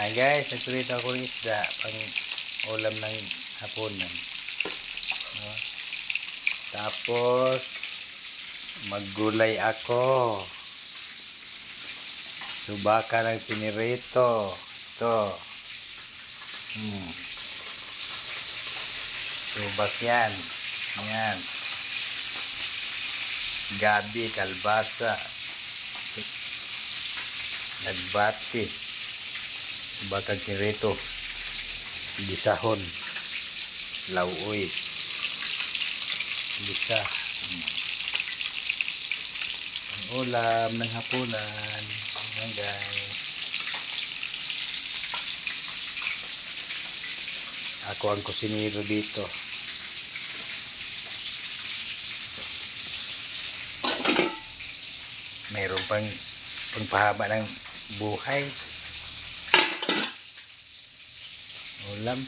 Ayan guys, nagprito ako ng isda pang ulam ng hapunan. No? Tapos maggulay ako. Subaka ng pinirito. Ito. Subak yan. Yan. Gabi, kalbasa. Nagbati. Subaka ng pinirito. Bisahon. Lauoy. Bisa. Ang ulam ng hapunan. Ayan guys. Ako ang kusinero dito. Mayroon pang pangpahaba ng buhay. Ulam.